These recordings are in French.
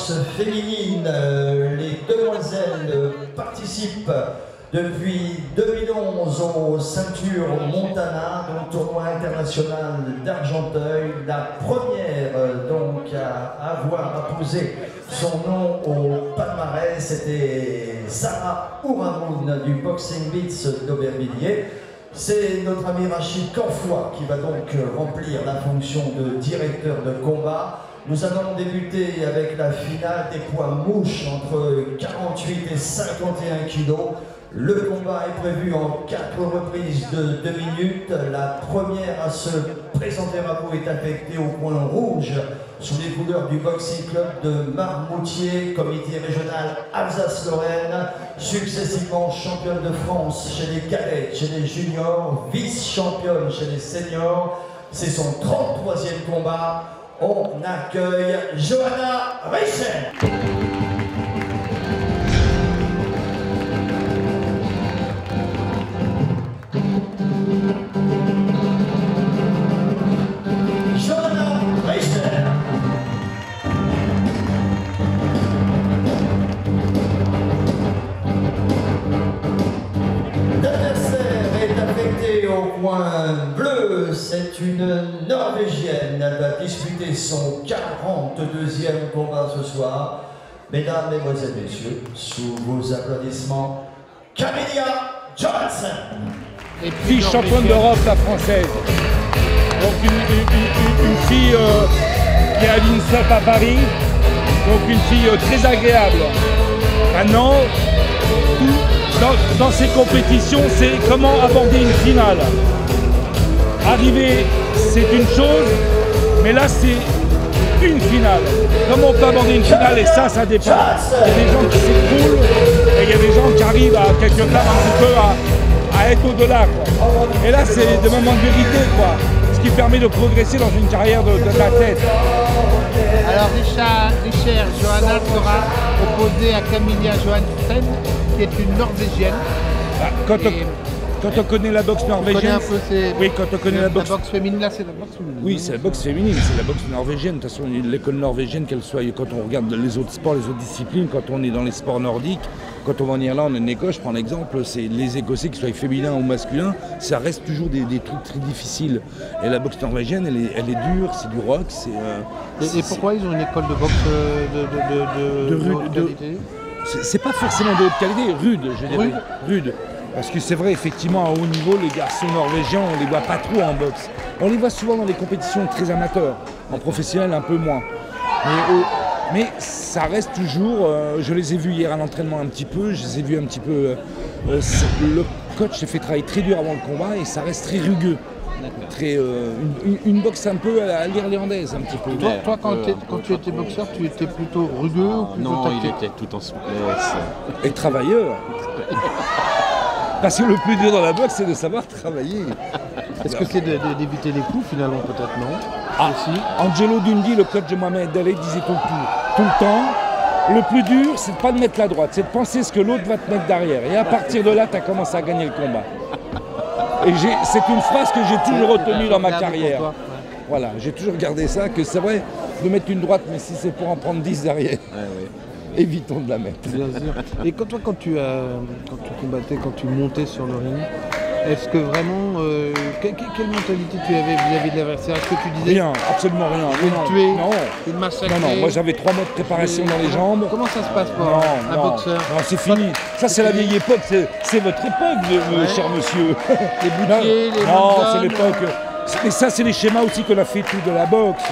boxe féminine. Les demoiselles participent depuis 2011 aux ceintures Montana, donc tournoi international d'Argenteuil, la première donc à avoir apposé son nom au palmarès, c'était Sarah Ouramoun du Boxing Beats d'Aubervilliers. C'est notre ami Rachid Corfoy qui va donc remplir la fonction de directeur de combat. Nous allons débuter avec la finale des poids mouches entre 48 et 51 kilos. Le combat est prévu en 4 reprises de 2 minutes. La première à se présenter à vous est affectée au point rouge sous les couleurs du Boxing Club de Marmoutier, comité régional Alsace-Lorraine, successivement championne de France chez les cadets, chez les juniors, vice-championne chez les seniors. C'est son 33e combat. On accueille Johanna Reicher. Au point bleu, c'est une Norvégienne. Elle va disputer son 42e combat ce soir. Mesdames, Mesdemoiselles, Messieurs, sous vos applaudissements, Camélia Johansson. Et puis championne d'Europe, la française. Donc une fille qui est à l'INSEP à Paris. Donc une fille très agréable. Maintenant, dans ces compétitions, c'est comment aborder une finale. Arriver, c'est une chose, mais là, c'est une finale. Comment on peut aborder une finale, et ça dépend. Il y a des gens qui s'écroulent, et il y a des gens qui arrivent à quelque part un petit peu à être au-delà. Et là, c'est des moments de vérité, quoi. Ce qui permet de progresser dans une carrière de l'athlète. Alors Richard, Johanna sera opposée à Camélia Johansson, qui est une Norvégienne. Quand on connaît la boxe norvégienne, oui, quand on connaît la boxe féminine, là c'est la boxe féminine. Oui, c'est la boxe féminine, c'est la boxe norvégienne. De toute façon, l'école norvégienne, qu'elle soit, quand on regarde les autres sports, les autres disciplines, quand on est dans les sports nordiques, quand on va en Irlande, en Écosse, je prends l'exemple, c'est les Écossais, qu'ils soient féminins ou masculins, ça reste toujours des trucs très difficiles. Et la boxe norvégienne, elle est dure, c'est du rock. Et pourquoi ils ont une école de boxe de haute qualité? C'est pas forcément de haute qualité, rude, je dirais. Rude. Parce que c'est vrai, effectivement, à haut niveau, les garçons norvégiens, on les voit pas trop en boxe. On les voit souvent dans les compétitions très amateurs, en professionnel un peu moins. Mais ça reste toujours, je les ai vus hier à l'entraînement un petit peu, je les ai vus un petit peu, le coach s'est fait travailler très dur avant le combat et ça reste très rugueux. Très, une boxe un peu à l'irlandaise un petit peu. Toi quand tu étais boxeur, tu étais plutôt rugueux ou plutôt Non, tactique? il était tout en souplesse. Et travailleur. Parce que le plus dur dans la boxe, c'est de savoir travailler. Est-ce que c'est d'éviter les coups finalement, peut-être, non? Aussi. Angelo Dundi, le coach de Mohamed Ali, disait tout le temps, le plus dur, c'est de ne pas te mettre la droite, c'est de penser ce que l'autre va te mettre derrière. Et à partir de là, tu as commencé à gagner le combat. Et c'est une phrase que j'ai toujours retenue dans ma carrière. Voilà, j'ai toujours gardé ça, que c'est vrai de mettre une droite, mais si c'est pour en prendre 10 derrière, évitons de la mettre. Bien sûr. Et quand tu combattais, quand tu montais sur le ring, est-ce que vraiment, quelle mentalité tu avais vis-à-vis de l'adversaire? Est-ce que tu disais rien, absolument rien. De tuer, non. de massacrer? Non, moi j'avais 3 mois de préparation dans les jambes. Comment ça se passe pour un boxeur? Non, c'est fini. Ça c'est la vieille époque, c'est votre époque, cher monsieur. Les boutiers, les non, c'est l'époque. Mais ça c'est les schémas aussi qu'on a fait tout de la boxe.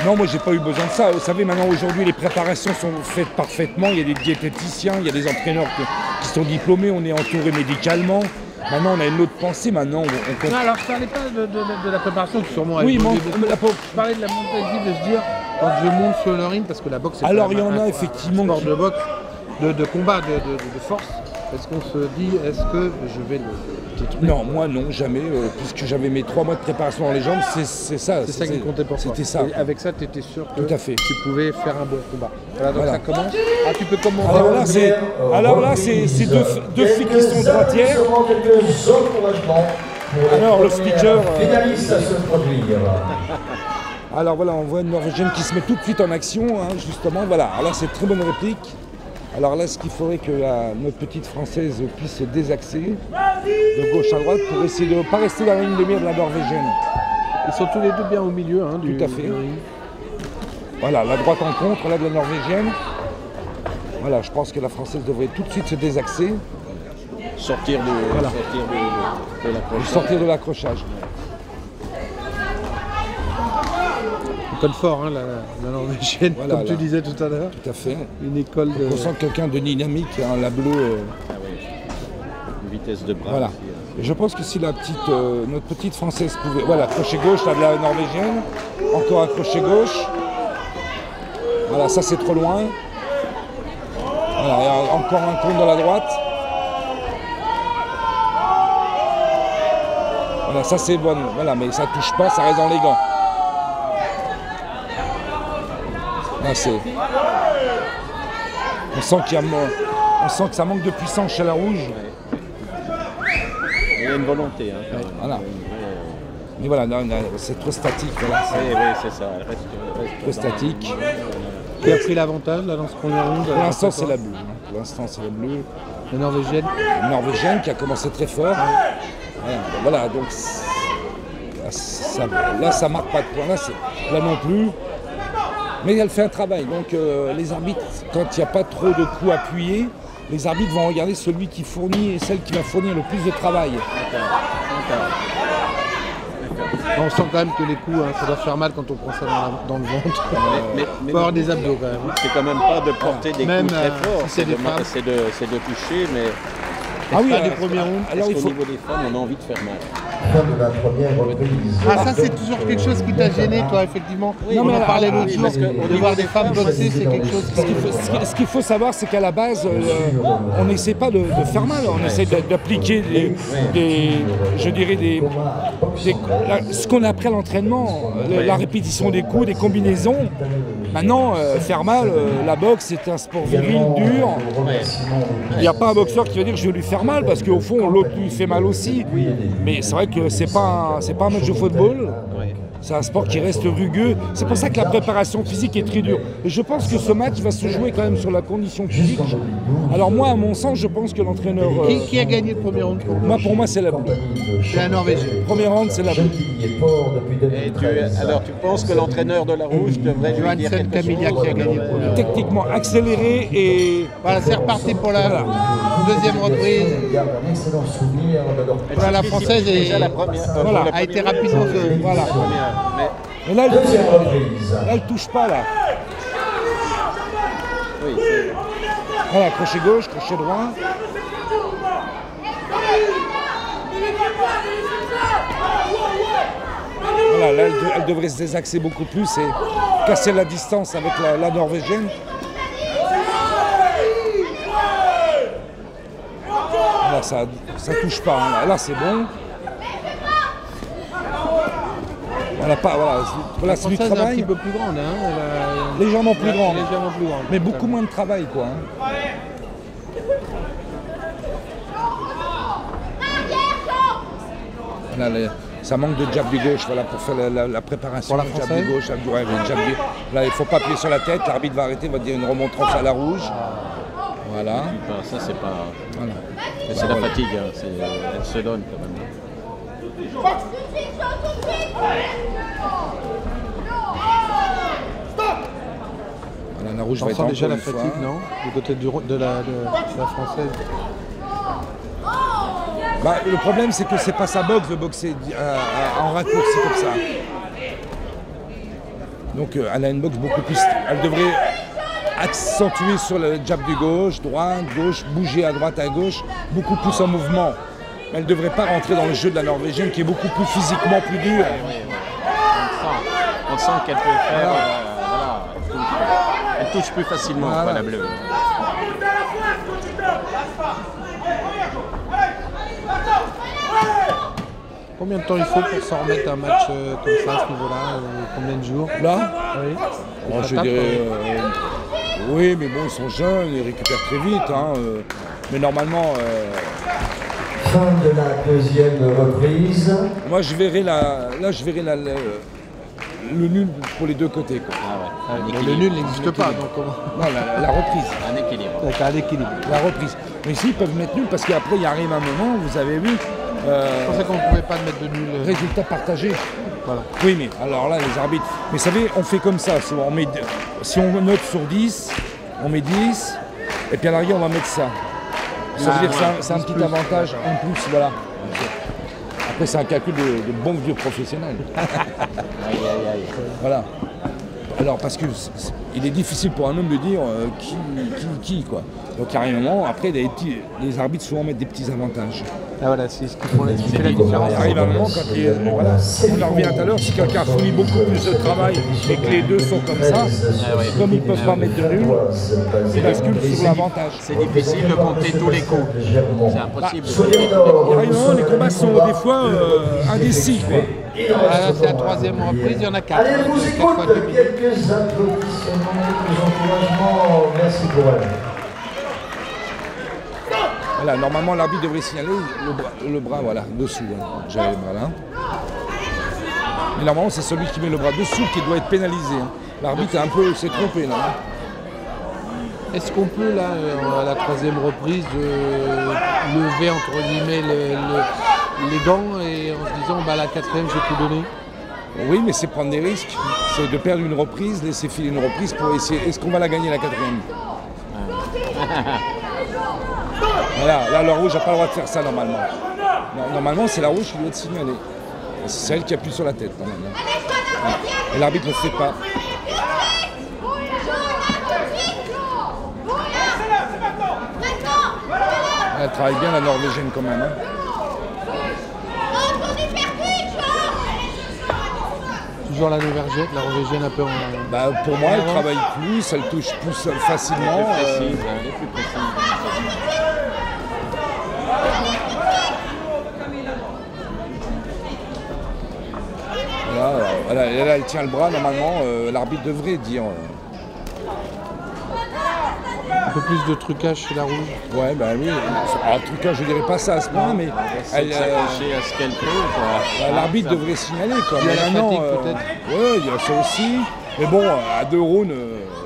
Non, moi j'ai pas eu besoin de ça. Vous savez, maintenant aujourd'hui les préparations sont faites parfaitement. Il y a des diététiciens, il y a des entraîneurs qui sont diplômés, on est entouré médicalement. Maintenant on a une autre pensée, maintenant on... Non, alors je parlais pas de la préparation qui sûrement... Oui, je parlais de la mentalité de se dire, quand je monte sur le ring, parce que la boxe c'est alors il y en a effectivement sport de boxe, de combat, de force. Est-ce qu'on se dit, est-ce que je vais le détruire? Non, moi non, jamais, puisque j'avais mes 3 mois de préparation dans les jambes, c'est ça. C'est ça qui comptait pour toi. C'était ça. Et avec ça, tu étais sûr que tout à fait. Tu pouvais faire un bon combat. Voilà, donc ça commence. Ah, tu peux commencer. Alors là, c'est deux filles qui sont droitières. Alors le speaker... Finaliste à se produire. Alors voilà, on voit une Norvégienne qui se met tout de suite en action, hein, justement. Voilà, alors là c'est très bonne réplique. Alors là, ce qu'il faudrait que notre petite Française puisse se désaxer de gauche à droite pour essayer de ne pas rester dans la ligne de mire de la Norvégienne. Ils sont tous les deux bien au milieu. Hein, tout à fait. Voilà, la droite en contre, là de la Norvégienne. Voilà, je pense que la Française devrait tout de suite se désaxer. Sortir de l'accrochage. Sortir de l'accrochage. École fort, hein, la Norvégienne, Voilà, comme tu disais tout à l'heure. Tout à fait. Une école de... On sent quelqu'un de dynamique, hein, la bleue. Ah oui. Une vitesse de bras. Voilà. Aussi, Et je pense que si notre petite Française pouvait... Voilà, crochet gauche, là de la Norvégienne. Encore un crochet gauche. Voilà, ça c'est trop loin. Voilà, et encore un compte dans la droite. Voilà, ça c'est bon. Voilà, mais ça touche pas, ça reste dans les gants. Là, on sent que ça manque de puissance chez la rouge. Il y a une volonté. Hein, quand même. Voilà. Mais voilà, c'est trop statique. Voilà, oui, c'est ça. Elle reste trop statique. Qui a pris l'avantage là, dans ce premier round? Pour l'instant, c'est la bleue. Hein. Pour l'instant, c'est la bleue. La Norvégienne. La Norvégienne qui a commencé très fort. Voilà, donc là, ça marque pas de point. Là non plus. Mais elle fait un travail. Donc les arbitres, quand il n'y a pas trop de coups appuyés, les arbitres vont regarder celui qui fournit et celle qui va fournir le plus de travail. On sent quand même que les coups, hein, ça doit faire mal quand on prend ça dans le ventre. Mais il faut avoir des abdos quand même. C'est quand même pas de porter des même, coups très forts, si c'est de toucher, mais Ah oui, des premiers rounds. alors, au niveau des femmes, on a envie de faire mal. Fin de la première reprise. Ah, ça c'est toujours quelque chose qui t'a gêné toi, effectivement. Oui, on en parlait oui, l'autre jour, parce que de voir des femmes boxer, c'est quelque chose qui... Ce qu'il faut savoir, c'est qu'à la base, on n'essaie pas de faire mal, on essaie d'appliquer ce qu'on a appris à l'entraînement, la répétition des coups, des combinaisons. Maintenant, faire mal, la boxe, c'est un sport viril, dur. Il n'y a pas un boxeur qui va dire que je vais lui faire mal, parce qu'au fond, l'autre lui fait mal aussi. Mais c'est vrai que c'est pas un match de football. C'est un sport qui reste rugueux. C'est pour ça que la préparation physique est très dure. Et je pense que ce match va se jouer quand même sur la condition physique. Alors moi, à mon sens, je pense que l'entraîneur... Qui a gagné le premier round? Pour moi, c'est la bleue. C'est la Norvégienne. Premier round, c'est la bleue. Alors tu penses que l'entraîneur de la rouge devrait lui dire quelque chose? Camilla qui a gagné le premier round. Techniquement accéléré et... Voilà, c'est reparti pour la deuxième reprise. Voilà, la Française a été rapidement... Voilà. Mais là, elle touche pas là. Oui, voilà, crochet gauche, crochet droit. Voilà, là, elle devrait se désaxer beaucoup plus et casser la distance avec la Norvégienne. Là, ça touche pas. Hein. Là, c'est bon. Voilà, c'est du travail. Un petit peu plus grande, hein. Légèrement plus grande. Légèrement plus grande. Mais beaucoup moins de travail, quoi. Hein. Voilà, ça manque de jab du gauche, voilà, pour faire la préparation. Pour la jab du gauche, là, il ne faut pas appuyer sur la tête. L'arbitre va arrêter, va dire une remontrance à la rouge. Voilà. Ça, c'est pas... Voilà. C'est la fatigue, hein. Elle se donne quand même. Voilà, la rouge va être encore déjà la une fois. fatigue, non? Du côté de la Française. Bah, le problème, c'est que c'est pas sa boxe de boxer en raccourci comme ça. Donc elle a une boxe beaucoup plus... Elle devrait accentuer sur le jab du gauche, droite, gauche, bouger à droite, à gauche, beaucoup plus en mouvement. Elle ne devrait pas rentrer dans le jeu de la Norvégienne qui est beaucoup plus physiquement plus dur. On sent qu'elle peut faire... elle touche plus facilement, quoi, la bleue. Combien de temps il faut pour s'en remettre un match comme ça, à ce niveau-là? Combien de jours? Là, oui. je dirais... oui, mais bon, ils sont jeunes, ils récupèrent très vite. Hein, mais normalement... Fin de la deuxième reprise. Moi, je verrai le nul pour les deux côtés. Quoi. Ah ouais, un Le équilibre. nul n'existe pas, donc comment? Non, la reprise. Un équilibre. T'as un équilibre. La reprise. Mais ici, ils peuvent mettre nul parce qu'après, il arrive un moment, vous avez vu, Je pensais qu'on ne pouvait pas mettre de nul. résultat partagé. Voilà. Oui, mais alors là, les arbitres. Mais vous savez, on fait comme ça. Souvent, si on note sur 10, on met 10, et puis à l'arrière, on va mettre ça. Ça veut dire que c'est un petit plus, avantage, un plus, voilà. Après, c'est un calcul de bon vieux professionnel. Aïe, aïe, aïe. Voilà. Alors, parce que il est difficile pour un homme de dire qui, quoi. Donc, carrément, après, les arbitres souvent mettent des petits avantages. Ah voilà, c'est ce qui fait la différence. Il arrive un moment quand voilà, on en revient tout à l'heure, si quelqu'un a fourni beaucoup plus de travail et que les deux sont comme ça, comme ils ne peuvent pas mettre de nul, ils basculent sur l'avantage. C'est difficile de compter tous les coups. C'est impossible. Il arrive un moment, les combats sont des fois indécis, quoi. Ah, là, c'est la troisième reprise, il y en a 4. Allez, vous écoute, quelques applaudissements, quelques encouragements. Merci pour elle. Voilà, normalement, l'arbitre devrait signaler le bras voilà, dessous. Hein. J'avais le bras là. Mais normalement, c'est celui qui met le bras dessous qui doit être pénalisé. Hein. L'arbitre s'est trompé là. Est-ce qu'on peut, là, à la troisième reprise, lever entre guillemets les gants et en se disant, bah, la quatrième, j'ai tout donné? Oui, mais c'est prendre des risques. C'est de perdre une reprise, laisser filer une reprise pour essayer. Est-ce qu'on va la gagner la quatrième? Voilà, là, le rouge n'a pas le droit de faire ça normalement. Non, normalement, c'est la rouge qui doit être signalée. C'est celle qui appuie sur la tête quand même. Voilà. Et l'arbitre ne le fait pas. Elle travaille bien la Norvégienne quand même. Hein. Toujours la Norvégienne, un peu en... Bah, pour moi, elle travaille plus, elle touche plus facilement. Elle est plus précise. Voilà, là, elle tient le bras, normalement, l'arbitre devrait dire. Un peu plus de trucage chez la rouge. Ouais, bah oui. En tout cas, je dirais pas ça à ce point, mais Elle s'accrocher à ce qu'elle peut. l'arbitre devrait signaler. Quoi. Il y a la maintenant, fatigue, peut-être. Ouais, il y a ça aussi. Mais bon, à 2 rounds,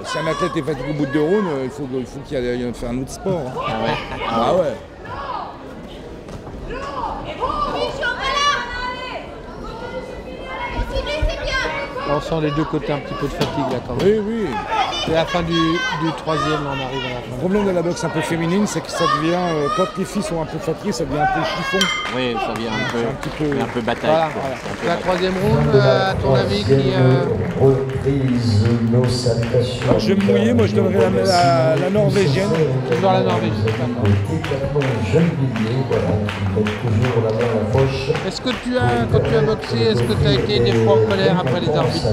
si un athlète est fatigué au bout de 2 rounds, il faut qu'il aille faire un autre sport. Hein. Ah ouais. Ah ouais. On sent les deux côtés un petit peu de fatigue là quand même. Oui, oui. C'est la fin du troisième, là, on arrive à la fin. Le problème de la boxe un peu féminine, c'est que ça devient, quand les filles sont un peu fatiguées, ça devient un peu chiffon. Oui, ça vient un peu bataille. Voilà, quoi. voilà. C'est un peu La bataille. troisième round, à ton avis, qui... Reprise, nos salutations. Alors, je vais me mouiller, moi je donnerais la Norvégienne. Toujours la Norvège, d'accord. Décathlon Gennevilliers, voilà, qui met toujours la main à la poche. Est-ce que quand tu as boxé, est-ce que tu as été des fois en colère après les arbitres?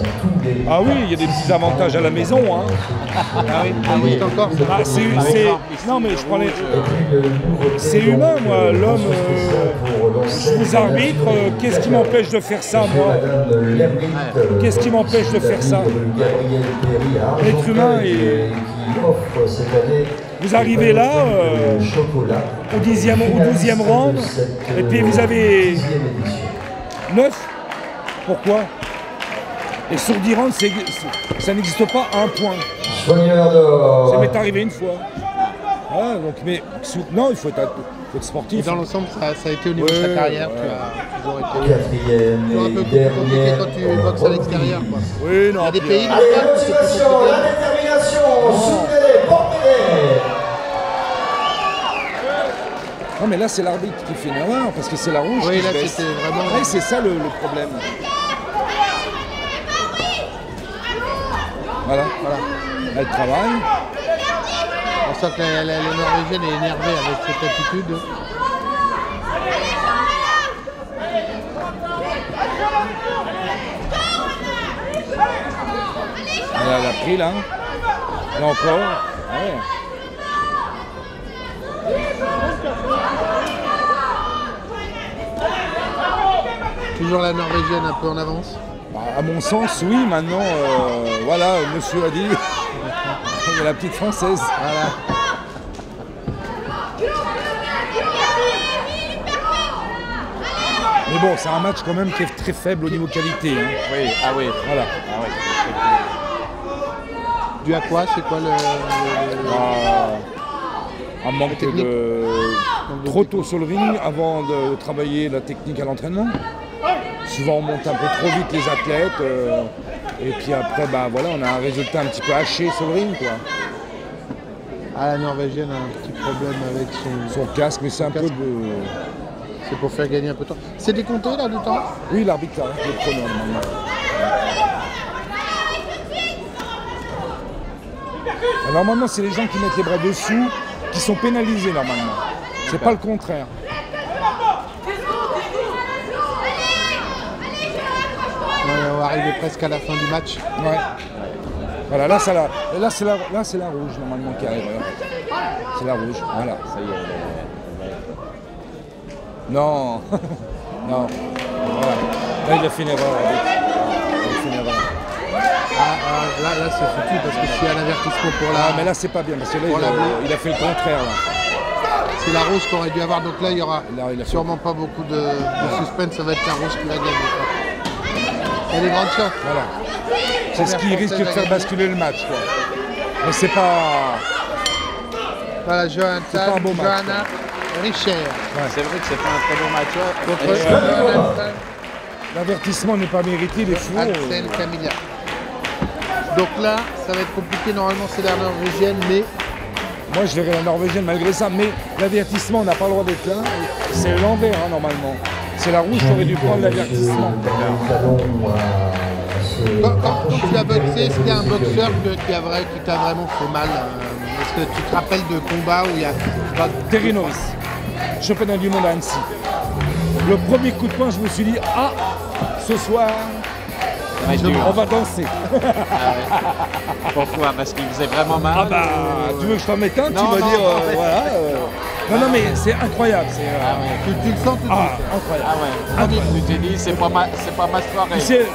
Ah oui, il y a des petits avantages à la maison. Hein. Ah oui, ça existe encore ça. Ah, non mais je parlais. C'est humain, moi. L'homme, je vous arbitre. Qu'est-ce qui m'empêche de faire ça, moi? Qu'est-ce qui m'empêche de faire ça? L'être humain est. Vous arrivez là, au 10e ou 12e round, et puis vous avez 9. Pourquoi? Et sur 10 rounds, ça n'existe pas à un point. Ça m'est arrivé une fois. Voilà, donc, mais non, il faut être sportif. Et dans l'ensemble, ça a été au niveau de ta carrière, tu as toujours été Quatrième toujours un peu et plus compliqué dernière. quand tu boxes à l'extérieur. Oui, non. Il y a des puis, pays Allez, où c'est plus motivation, compliqué. la détermination, soulevez-les, portez-les. Non, mais là, c'est l'arbitre qui fait une erreur, parce que c'est la rouge Oui, qui là, se baisse. c'était vraiment... Ouais, c'est ça le problème. Voilà. Elle travaille. On sent que la Norvégienne est énervée avec cette attitude. Elle a pris là. Là encore. Ah ouais. Toujours la Norvégienne un peu en avance. Bah, à mon sens, oui. Maintenant, voilà, monsieur a dit. Il y a la petite française. Voilà. Mais bon, c'est un match quand même qui est très faible au niveau qualité. Hein. Oui, ah oui. Voilà. Ah oui. Dû à quoi? C'est quoi le... Un manque de... Trop tôt sur le ring avant de travailler la technique à l'entraînement. Souvent on monte un peu trop vite les athlètes. Et puis après, bah, voilà, on a un résultat un petit peu haché sur le ring, quoi. Ah, la Norvégienne a un petit problème avec son casque, mais c'est un peu de... C'est pour faire gagner un peu de temps. C'est décompté là du temps? Oui, l'arbitre arrête le chrono normalement. Normalement, c'est les gens qui mettent les bras dessous qui sont pénalisés normalement. C'est pas le contraire. Ouais, on va arriver presque à la fin du match. Ouais. Voilà, là c'est la rouge normalement qui arrive. C'est la rouge, voilà. Ça y est. Non, non. Voilà. Là il a fait une erreur. Là c'est foutu parce que s'il y a un avertissement pour la... Ah mais là c'est pas bien parce que là il a fait le contraire. Là. C'est la rouge qu'on aurait dû avoir, donc là il y aura sûrement pas beaucoup de suspense, ça va être la rouge qui va gagner. Il y a des grandes chances. Voilà. C'est ce qui risque de faire basculer le match, quoi. Mais c'est pas... Voilà, Johanna Richer. Ouais. C'est vrai que c'est pas un très bon match. L'avertissement n'est pas mérité, il est fou. Axel Camilla. Donc là, ça va être compliqué, normalement c'est la Norvégienne, mais... Moi je verrai la Norvégienne malgré ça, mais l'avertissement n'a pas le droit d'être là. C'est l'envers, hein, normalement. C'est la rouge qui aurait dû prendre l'avertissement. Quand tu as boxé, est-ce qu'il y a un boxeur qui t'a vraiment fait mal? Est-ce que tu te rappelles de combats où il y a... Terry Norris, championnat du monde à Annecy. Le premier coup de poing, je me suis dit, ah, ce soir, on va danser. Ah ouais. Pourquoi? Parce qu'il faisait vraiment mal? Ah bah, tu veux que je t'en mette un? Tu vas dire, voilà. Non, mais c'est incroyable. Tu le sens tout de suite. Incroyable. Ah ouais. Tu t'es dit, c'est pas ma soirée. C'est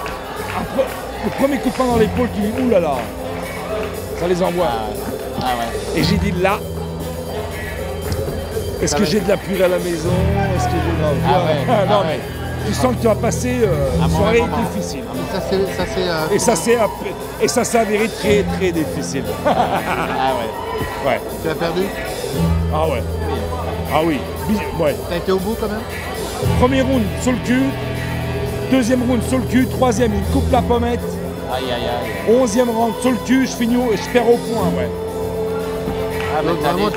le premier coup de poing dans l'épaule qui dit, oulala, ça les envoie. Ah ouais. Et j'ai dit là, est-ce que j'ai de la pluie à la maison? Est-ce que j'ai de la... Non, mais tu sens que tu vas passer une soirée difficile. Et ça s'est avéré très très difficile. Ah ouais. Ouais. Tu as perdu? Ah ouais. Ah oui. Ouais. T'as été au bout quand même? Premier round sur le cul. Deuxième round sur le cul. Troisième, il coupe la pommette. Aïe aïe aïe. 11e round sur le cul. Je perds au point, ouais. Ah, donc vraiment, tu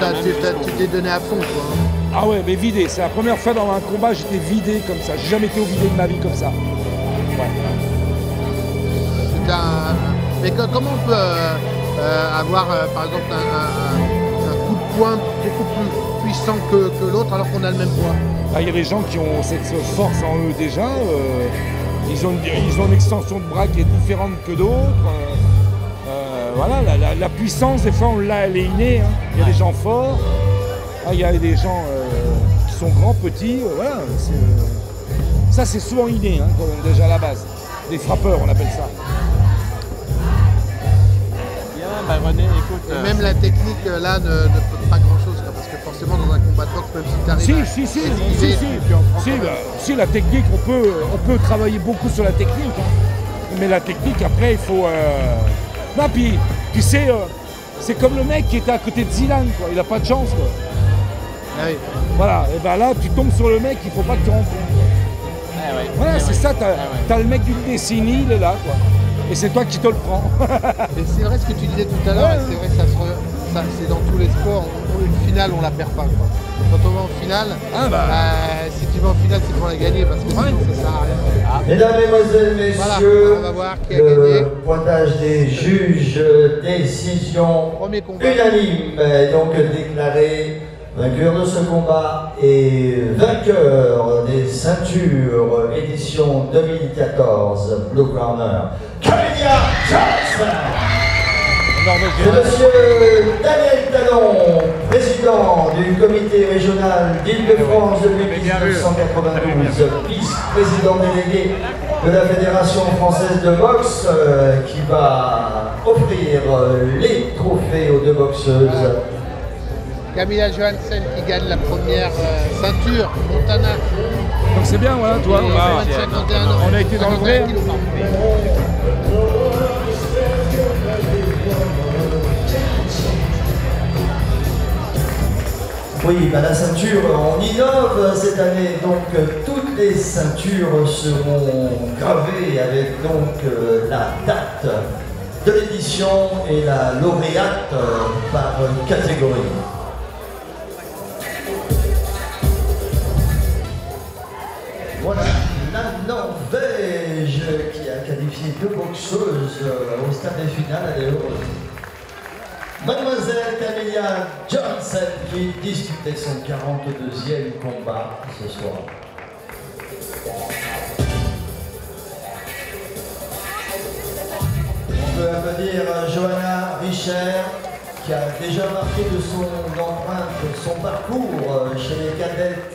t'es donné à fond, quoi. Ah ouais, mais vidé. C'est la première fois dans un combat, j'étais vidé comme ça. J'ai jamais été vidé de ma vie comme ça. Ouais. Mais comment on peut avoir, par exemple, un coup de poing beaucoup plus puissant que l'autre alors qu'on a le même poids? Il y a des gens qui ont cette force en eux déjà. Ils ont une extension de bras qui est différente que d'autres. Voilà, la puissance, des fois, elle est innée. Hein. Il y a des gens forts. Il y a des gens qui sont grands, petits. Voilà. Ça, c'est souvent inné, hein, quand même, déjà à la base. Des frappeurs, on appelle ça. Bien, bah René, écoute... Et même la technique, là, ne peut pas grand-chose. Parce que forcément, dans un combat de boxe, même si tu arrives Si, la technique, on peut travailler beaucoup sur la technique. Hein. Mais la technique, après, il faut... Non, puis, tu sais, c'est comme le mec qui était à côté de Zidane, quoi. Il n'a pas de chance, quoi. Ah oui. Voilà, et ben là, tu tombes sur le mec, il faut pas que tu rencontres. Ah ouais. Voilà, c'est ça, t'as le mec d'une décennie, il est là, quoi. Et c'est toi qui te le prends. Mais c'est vrai ce que tu disais tout à l'heure, et c'est vrai que ça c'est dans tous les sports, une finale, on la perd pas, quoi. Quand on va en finale, si tu vas en finale, c'est pour la gagner, parce que sinon, ça sert à rien. Mesdames, Mesdemoiselles, Messieurs, voilà, on va voir qui a gagné. Le pointage des juges, décision unanime, est donc déclaré vainqueur de ce combat et vainqueur des ceintures édition 2014, Blue Corner, Camilla Johnson. C'est monsieur Daniel Talon, président du comité régional d'Île-de-France depuis 1992, vice-président délégué de la Fédération française de boxe, qui va offrir les trophées aux deux boxeuses. Camilla Johansen qui gagne la première ceinture, Montana Donc c'est bien, voilà, toi, on a été dans le vrai. Oui, bah la ceinture, on innove cette année, donc toutes les ceintures seront gravées avec donc la date de l'édition et la lauréate par catégorie. Voilà, la Norvège qui a qualifié 2 boxeuses au stade des finales, elle est heureuse. Mademoiselle Camilla Johnson qui disputait son 42e combat ce soir. On peut applaudir Johanna Richer qui a déjà marqué de son empreinte son parcours chez les cadettes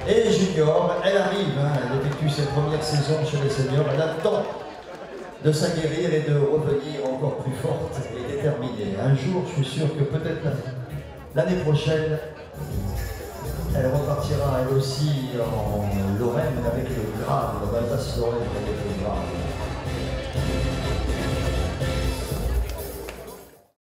et juniors. Elle arrive, elle effectue ses premières saisons chez les seniors, elle attend de s'aguerrir et de revenir encore plus forte et déterminée. Un jour, je suis sûr que peut-être l'année prochaine, elle repartira elle aussi en Lorraine avec le Graal, l'Alsace-Lorraine avec le Graal.